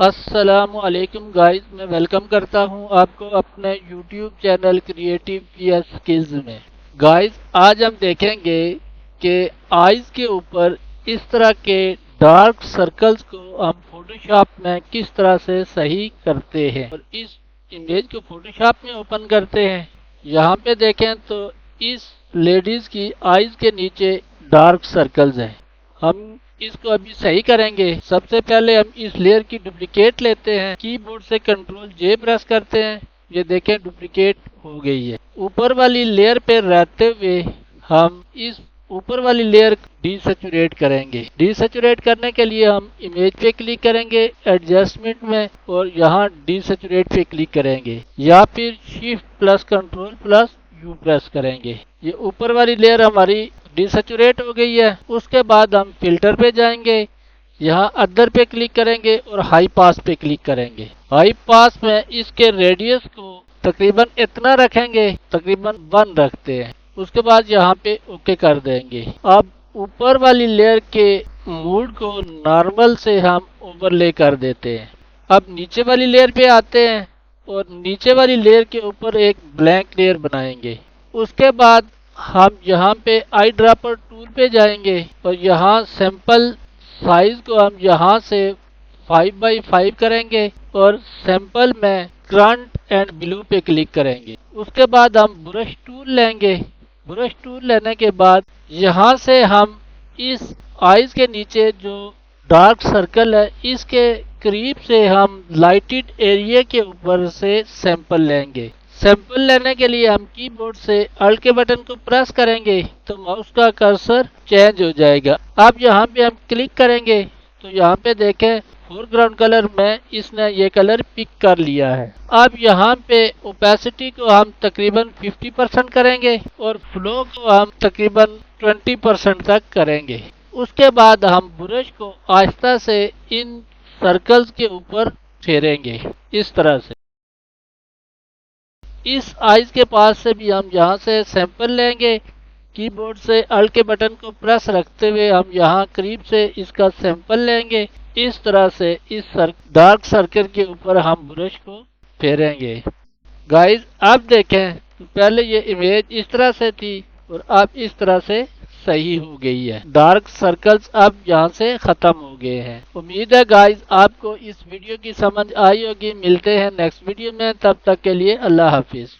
السلام علیکم گائز، میں ویلکم کرتا ہوں آپ کو اپنے یوٹیوب چینل کریٹیو کیا سکلز میں۔ گائز آج ہم دیکھیں گے کہ آئیز کے اوپر اس طرح کے ڈارک سرکلز کو ہم فوٹو شاپ میں کس طرح سے صحیح کرتے ہیں اور اس امیج کو فوٹو شاپ میں اوپن کرتے ہیں۔ یہاں پہ دیکھیں تو اس لیڈیز کی آئیز کے نیچے ڈارک سرکلز ہیں۔ ہم اس کو ابھی صحیح کریں گے۔ سب سے پہلے ہم اس لیئر کی ڈپلیکیٹ لیتے ہیں، کی بورڈ سے کنٹرول جے پریس کرتے ہیں، یہ دیکھیں ڈپلیکیٹ ہو گئی ہے۔ اوپر والی لیئر پہ رہتے ہوئے ہم اس اوپر والی لیئر ڈی سیچوریٹ کریں گے۔ ڈی سیچوریٹ کرنے کے لیے ہم امیج پہ کلک کریں گے ایڈجسٹمنٹ میں اور یہاں ڈی سیچوریٹ پہ کلک کریں گے یا پھر shift plus control plus you press کریں گے۔ یہ اوپر والی لیئر ہماری ڈی سیچوریٹ ہو گئی ہے۔ اس کے بعد ہم فلٹر پہ جائیں گے، یہاں ادر پہ کلک کریں گے اور ہائی پاس پہ کلک کریں گے۔ ہائی پاس میں اس کے ریڈیس کو تقریباً اتنا رکھیں گے، تقریباً 1 رکھتے ہیں۔ اس کے بعد یہاں پہ اوکے کر دیں گے۔ اب اوپر والی لیئر کے موڈ کو نارمل سے ہم اوور لے کر دیتے ہیں۔ اب نیچے والی لیئر پہ آتے ہیں اور نیچے والی لیئر کے اوپر ایک بلینک لیئر بنائیں گے۔ اس کے بعد ہم یہاں پہ آئی ڈراپر ٹول پہ جائیں گے اور یہاں سیمپل سائز کو ہم یہاں سے 5x5 کریں گے اور سیمپل میں فرنٹ اینڈ بلو پہ کلک کریں گے۔ اس کے بعد ہم برش ٹول لیں گے۔ برش ٹول لینے کے بعد یہاں سے ہم اس آئیز کے نیچے جو ڈارک سرکل ہے اس کے قریب سے ہم لائٹڈ ایریا کے اوپر سے سیمپل لیں گے۔ سیمپل لینے کے لیے ہم کی بورڈ سے الٹ کے بٹن کو پریس کریں گے تو ماؤس کا کرسر چینج ہو جائے گا۔ اب یہاں پہ ہم کلک کریں گے تو یہاں پہ دیکھیں فور گراؤنڈ کلر میں اس نے یہ کلر پک کر لیا ہے۔ اب یہاں پہ اوپیسٹی کو ہم تقریباً 50% کریں گے اور فلو کو ہم تقریباً 20% تک کریں گے۔ اس کے بعد ہم برش کو آہستہ سے ان سرکلز کے اوپر پھیریں گے اس طرح سے۔ اس آئیز کے پاس سے بھی ہم یہاں سے سیمپل لیں گے، کی بورڈ سے الٹ کے بٹن کو پریس رکھتے ہوئے ہم یہاں قریب سے اس کا سیمپل لیں گے۔ اس طرح سے اس ڈارک سرکل کے اوپر ہم برش کو پھیریں گے۔ گائز اب دیکھیں پہلے یہ امیج اس طرح سے تھی اور اب اس طرح سے صحیح ہو گئی ہے۔ ڈارک سرکلز اب یہاں سے ختم ہو گئے ہیں۔ امید ہے گائز آپ کو اس ویڈیو کی سمجھ آئی ہوگی۔ ملتے ہیں نیکسٹ ویڈیو میں، تب تک کے لیے اللہ حافظ۔